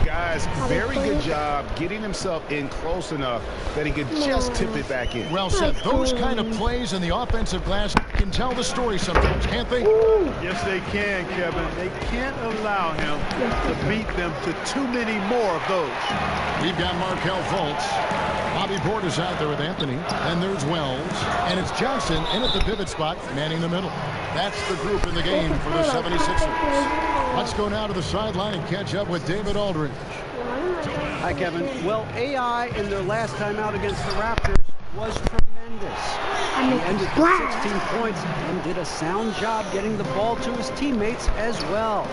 Guys, very good job getting himself in close enough that he could just tip it back in. Well said. Those kind of plays in the offensive glass can tell the story sometimes, can't they? Yes, they can, Kevin. They can't allow him to beat them to too many more of those. We've got Markelle Fultz. Bobby Portis out there with Anthony. And there's Wells. And it's Johnson in at the pivot spot, manning the middle. That's the group in the game for the 76ers. Let's go now to the sideline and catch up with David Aldridge. Hi, Kevin. Well, AI in their last time out against the Raptors was tremendous. He ended with 16 points and did a sound job getting the ball to his teammates as well.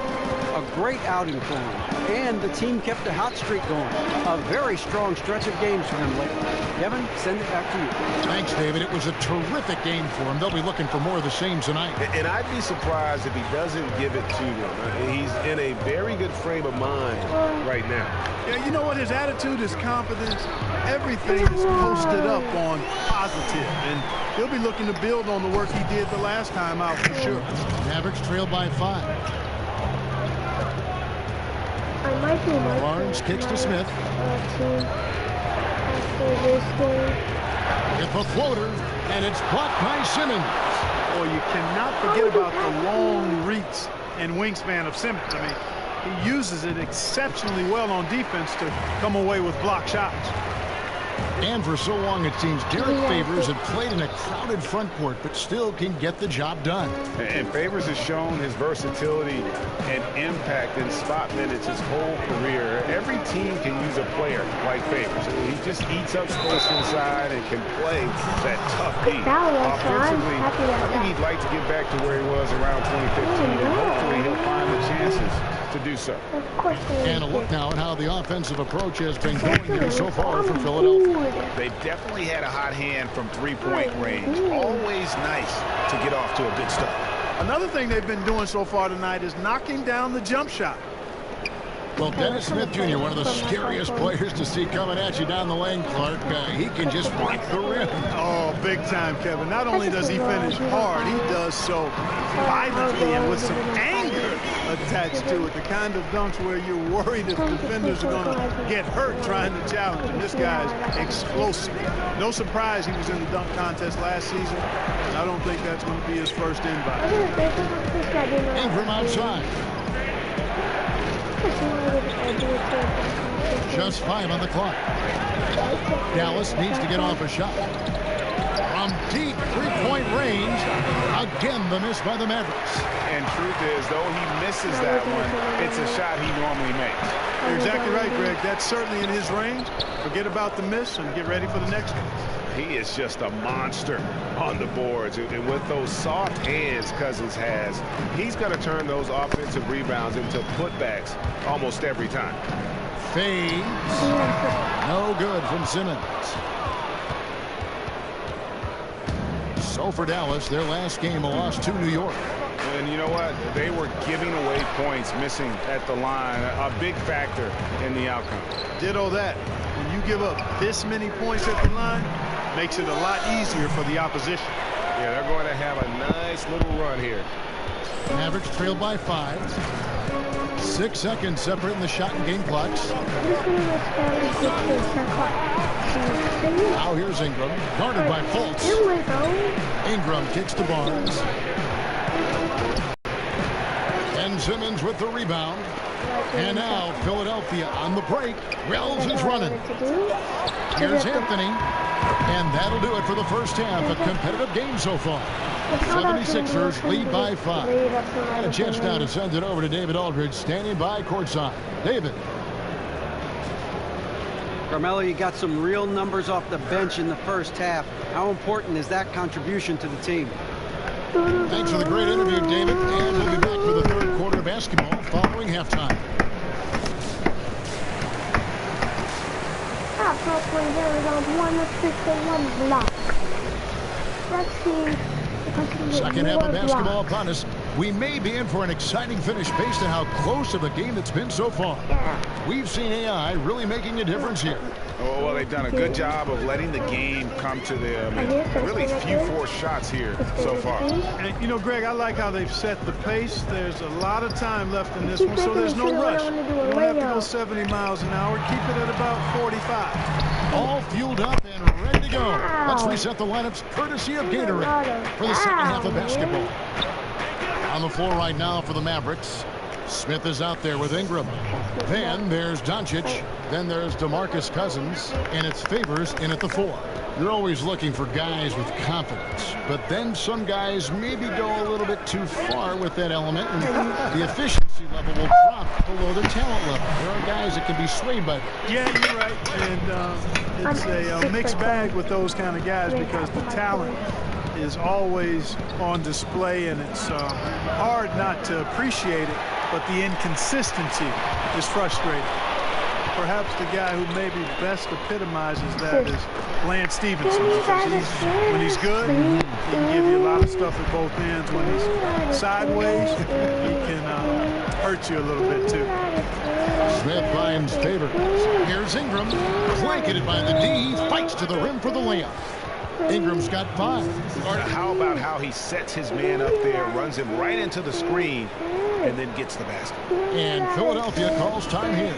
A great outing for him. And the team kept a hot streak going. A very strong stretch of games for him lately. Kevin, send it back to you. Thanks, David. It was a terrific game for him. They'll be looking for more of the same tonight. And I'd be surprised if he doesn't give it to them. He's in a very good frame of mind right now. Yeah, you know what? His attitude, his confidence, everything is posted up on positive. And he'll be looking to build on the work he did the last time out for sure. Mavericks trail by 5. Barnes kicks to Smith. With a floater, and it's blocked by Simmons. Oh, you cannot forget about the long reach and wingspan of Simmons. I mean, he uses it exceptionally well on defense to come away with block shots. And for so long, it seems Derek Favors had played in a crowded front court, but still can get the job done. And Favors has shown his versatility and impact in spot minutes his whole career. Every team can use a player like Favors. He just eats up space inside and can play that tough D. Offensively, I think he'd like to get back to where he was around 2015, and hopefully he'll find the chances to do so. And a look now at how the offensive approach has been going here so far for Philadelphia. They've definitely had a hot hand from three-point range. Always nice to get off to a good start. Another thing they've been doing so far tonight is knocking down the jump shot. Well, Dennis Smith Jr., one of the scariest players to see coming at you down the lane, Clark. He can just rock the rim. Oh, big time, Kevin. Not only does he finish hard, he does so violently and with some anger attached to it. The kind of dunks where you're worried if defenders are going to get hurt trying to challenge him. This guy's explosive. No surprise he was in the dunk contest last season. And I don't think that's going to be his first invite. Ingram outside. Just 5 on the clock. Dallas needs to get off a shot. From deep three-point range, again the miss by the Mavericks. And truth is, though he misses that one, it's a shot he normally makes. You're exactly right, Greg. That's certainly in his range. Forget about the miss and get ready for the next one. He is just a monster on the boards. And with those soft hands Cousins has, he's going to turn those offensive rebounds into putbacks almost every time. Fades. No good from Simmons. So for Dallas, their last game a loss to New York. And you know what? They were giving away points, missing at the line. A big factor in the outcome. Ditto that. When you give up this many points at the line, makes it a lot easier for the opposition. Yeah, they're going to have a nice little run here. Mavericks trailed by 5. 6 seconds separating the shot and game clocks. Now here's Ingram, guarded by Fultz. Ingram kicks to Barnes. And Simmons with the rebound. And now Philadelphia on the break. Wells is running. Here's Anthony. And that'll do it for the first half. A competitive game so far. 76ers lead by 5. And a chance now to send it over to David Aldridge, standing by courtside. David. Carmelo, you got some real numbers off the bench in the first half. How important is that contribution to the team? Thanks for the great interview, David. And we'll be back for the third quarter of basketball following halftime. Second half of basketball upon us. We may be in for an exciting finish based on how close of a game it's been so far. We've seen AI really making a difference here. Oh, well, they've done a good job of letting the game come to them. And really few forced shots here so far. And, you know, Greg, I like how they've set the pace. There's a lot of time left in this one, so there's no rush. You don't have to go 70 miles an hour. Keep it at about 45. All fueled up and ready to go. Let's reset the lineups courtesy of Gatorade for the second half of basketball. On the floor right now for the Mavericks. Smith is out there with Ingram. Then there's Doncic. Then there's DeMarcus Cousins. And it's Favors in at the 4. You're always looking for guys with confidence. But then some guys maybe go a little bit too far with that element. And the efficiency level will drop below the talent level. There are guys that can be swayed by that. Yeah, you're right. And it's a mixed bag with those kind of guys because the talent is always on display, and it's hard not to appreciate it, but the inconsistency is frustrating. Perhaps the guy who maybe best epitomizes that is Lance Stevenson. When he's good, he can give you a lot of stuff at both ends. When he's sideways, he can hurt you a little bit too. Smith finds Favors. Here's Ingram, blanketed by the D. He fights to the rim for the layup. Ingram's got 5. How about how he sets his man up there, runs him right into the screen, and then gets the basket. And Philadelphia calls time here.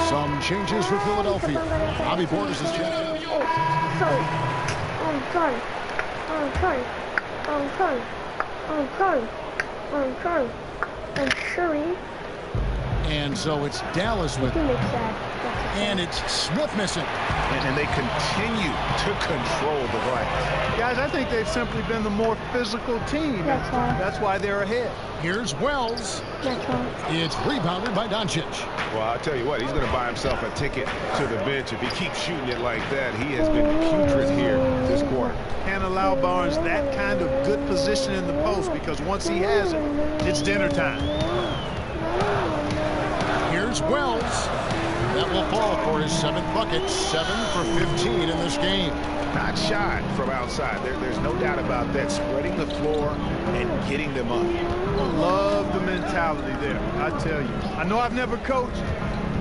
Some changes for Philadelphia. Bobby Portis is checking. And so it's Dallas with it. And it's Smith missing. And they continue to control the glass. Guys, I think they've simply been the more physical team. That's why they're ahead. Here's Wells. It's rebounded by Doncic. Well, I'll tell you what, he's going to buy himself a ticket to the bench. If he keeps shooting it like that, he has been putrid here this quarter. Can't allow Barnes that kind of good position in the post because once he has it, it's dinner time. Here's Wells. That will fall for his 7th bucket. 7 for 15 in this game. Not shot from outside. There's no doubt about that. Spreading the floor and getting them up. Love the mentality there, I tell you. I know I've never coached,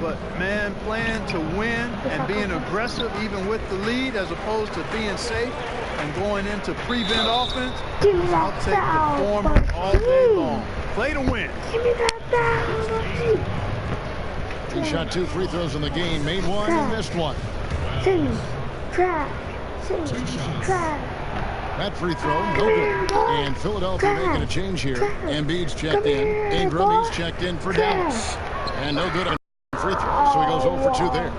but, man, playing to win and being aggressive even with the lead as opposed to being safe and going into prevent offense, I'll take the former all day long. Play to win. He shot 2 free throws in the game, made 1 and missed 1. That free throw, no good. And Philadelphia making a change here. Embiid's checked in. Ingram, he's checked in for Dallas. And no good on free throw, so he goes 0 for 2 there.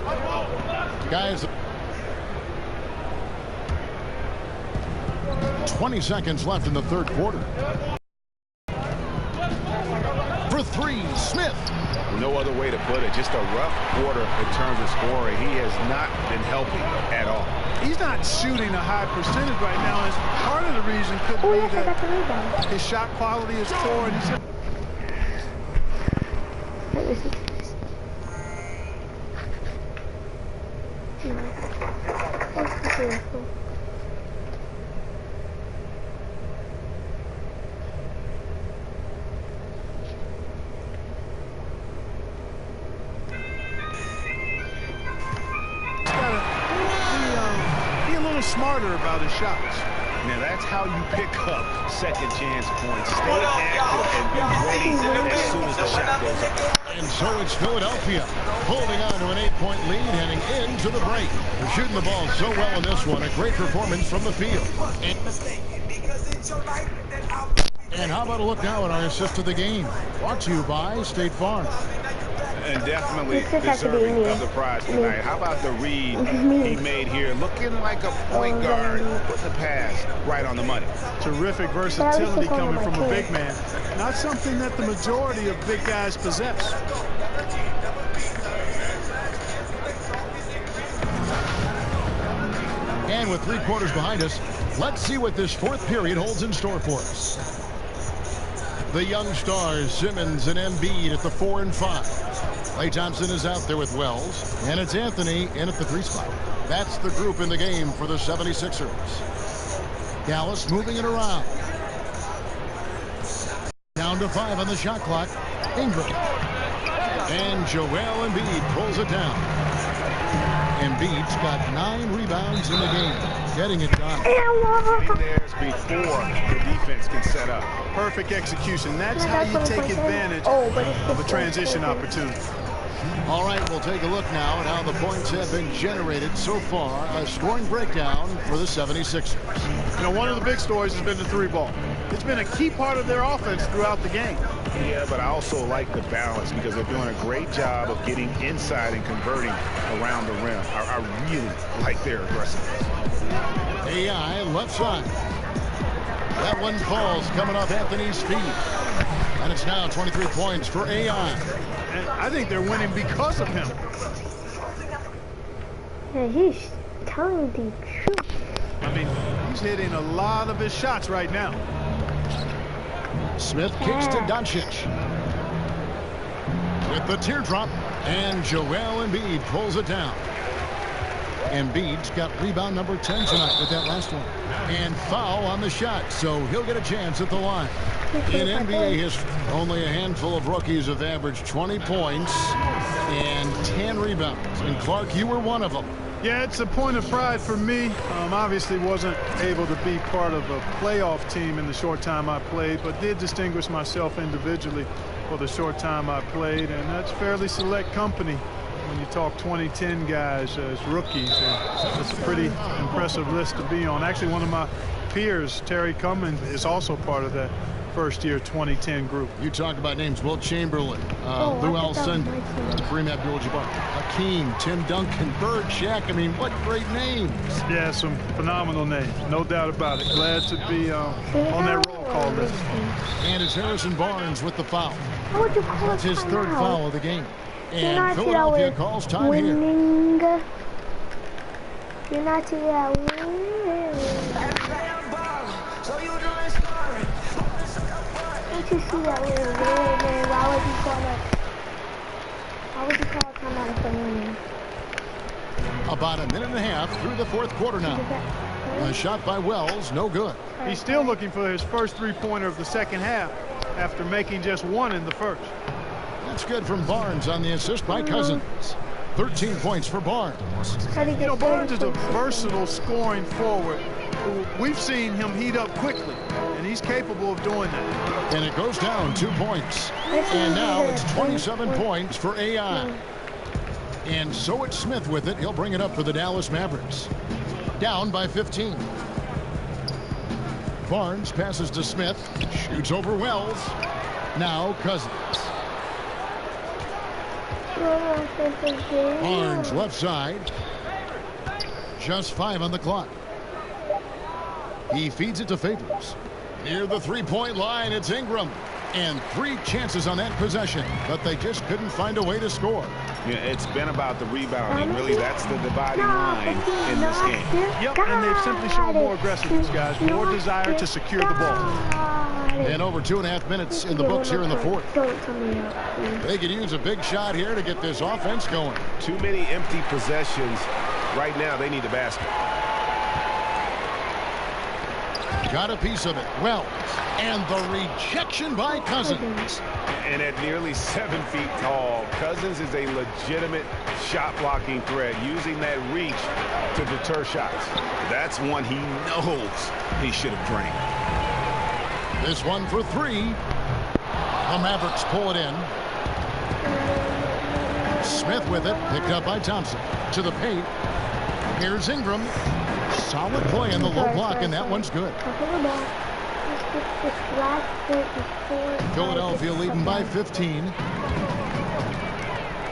Guys, 20 seconds left in the 3rd quarter. For 3, Smith. No other way to put it. Just a rough quarter in terms of scoring. He has not been helping at all. He's not shooting a high percentage right now. And part of the reason could be that his shot quality is poor. And smarter about his shots. Now that's how you pick up second chance points. Stay active and be ready as soon as the shot goes up. And so it's Philadelphia holding on to an 8-point lead heading into the break. They're shooting the ball so well in this one. A great performance from the field. And how about a look now at our assist of the game? Brought to you by State Farm. And definitely deserving of the prize tonight. How about the read he made here? Looking like a point guard. Put the pass right on the money. Terrific versatility coming from a big man. Not something that the majority of big guys possess. And with 3 quarters behind us, let's see what this 4th period holds in store for us. The young stars, Simmons and Embiid at the 4 and 5. Klay Thompson is out there with Wells, and it's Anthony in at the 3 spot. That's the group in the game for the 76ers. Dallas moving it around. Down to 5 on the shot clock. Ingram. And Joel Embiid pulls it down. Embiid's got 9 rebounds in the game. Getting it done. There's before the defense can set up. Perfect execution. That's how you take advantage of a transition opportunity. All right, we'll take a look now at how the points have been generated so far. A scoring breakdown for the 76ers. You know, one of the big stories has been the 3-ball. It's been a key part of their offense throughout the game. Yeah, but I also like the balance because they're doing a great job of getting inside and converting around the rim. I really like their aggressiveness. AI left side. That one falls coming off Anthony's feet. And it's now 23 points for AI. And I think they're winning because of him. Yeah, he's telling the truth. I mean, he's hitting a lot of his shots right now. Smith kicks to Doncic. With the teardrop. And Joel Embiid pulls it down. Embiid's got rebound number 10 tonight with that last one. And foul on the shot, so he'll get a chance at the line. In NBA history, only a handful of rookies have averaged 20 points and 10 rebounds. And Clark, you were one of them. Yeah, it's a point of pride for me. Obviously wasn't able to be part of a playoff team in the short time I played, but did distinguish myself individually for the short time I played, and that's fairly select company when you talk 2010 guys as rookies. And it's a pretty impressive list to be on. Actually, one of my peers, Terry Cummins, is also part of that first-year 2010 group. You talk about names: Wilt Chamberlain, Lou Alcindor, Kareem Abdul-Jabbar, Hakeem, Tim Duncan, Bird, Shaq. I mean, what great names. Yeah, some phenomenal names, no doubt about it. Glad to be on that roll call list. And it's Harrison Barnes with the foul. How would you call That's his third timeout? foul of the game. You're And not Philadelphia calls time winning. here. You're not winning. Don't you see that we're winning? Why would you call timeout if they're winning? About a minute and a half through the fourth quarter now. A shot by Wells, no good. He's still looking for his first three-pointer of the second half after making just one in the first. That's good from Barnes on the assist by Cousins. 13 points for Barnes. You know, Barnes is a versatile scoring forward. We've seen him heat up quickly, and he's capable of doing that. And it goes down 2 points. And now it's 27 points for AI. And so it's Smith with it. He'll bring it up for the Dallas Mavericks. Down by 15. Barnes passes to Smith. Shoots over Wells. Now Cousins. Barnes left side. Just 5 on the clock. He feeds it to Favors. Near the three-point line, it's Ingram. And 3 chances on that possession, but they just couldn't find a way to score. Yeah, it's been about the rebounding. Really, that's the dividing line in this game. Yep, and they've simply shown more aggressiveness, guys. More desire to secure the ball. And over 2.5 minutes in the books here in the fourth. They could use a big shot here to get this offense going. Too many empty possessions. Right now, they need the basket. Got a piece of it. Wells. And the rejection by Cousins. And at nearly 7 feet tall, Cousins is a legitimate shot-blocking threat, using that reach to deter shots. That's one he knows he should have drained. This one for 3. The Mavericks pull it in. Smith with it, picked up by Thompson. To the paint. Here's Ingram. Solid play in the low block, and that one's good. Philadelphia leading by 15.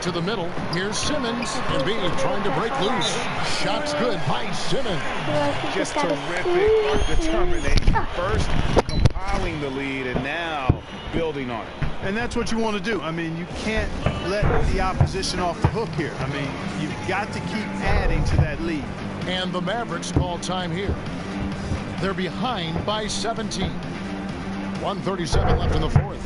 To the middle. Here's Simmons. Embiid trying to break loose. Shots good by Simmons. Just terrific determination. First compiling the lead, and now building on it. And that's what you want to do. I mean, you can't let the opposition off the hook here. I mean, you've got to keep adding to that lead. And the Mavericks call time here. They're behind by 17. 1:37 left in the fourth.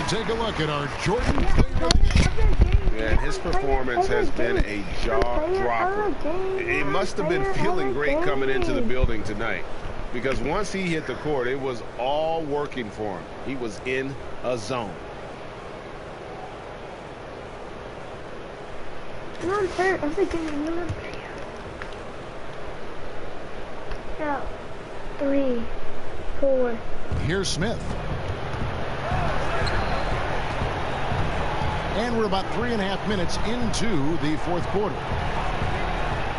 take a look at our Jordan Player of the Year. And his performance has been a jaw-dropper. He must have been feeling great coming into the building tonight, because once he hit the court, it was all working for him. He was in a zone. I'm hurt. I'm getting a out. 3, 4. Here's Smith. And we're about 3.5 minutes into the fourth quarter.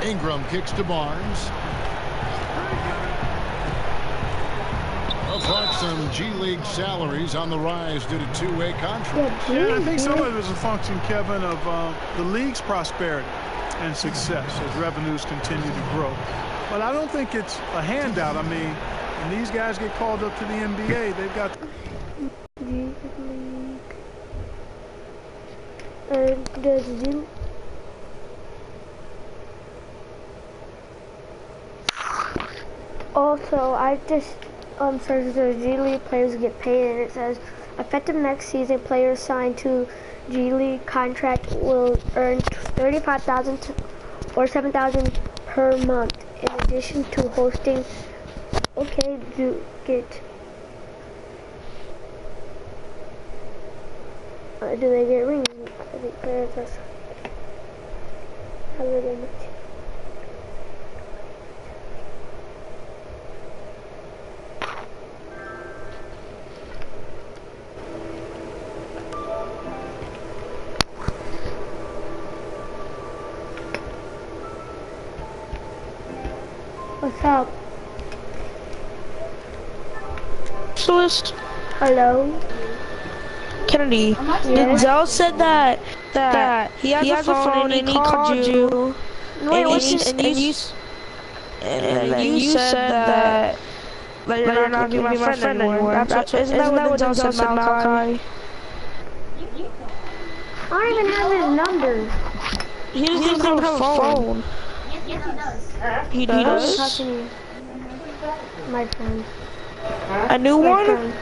Ingram kicks to Barnes. Looks like some G League salaries on the rise due to two-way contracts. Yeah, I think some of it was a function, Kevin, of the league's prosperity and success as revenues continue to grow. But I don't think it's a handout. I mean, when these guys get called up to the NBA, they've got Also, I just searched the G League players get paid, and it says effective next season, players signed to G League contract will earn $35,000 or $7,000 per month, in addition to hosting. Okay, do they get rings? I think players are how much. What's up? Specialist Hello? Kennedy. Denzel said that he has a phone and he called you. Wait, And you said that you're not gonna be my friend anymore. Isn't that what Denzel said, Malachi? I don't even have his number. He doesn't even have a phone. He does? How can you? My phone. A new My one? phone.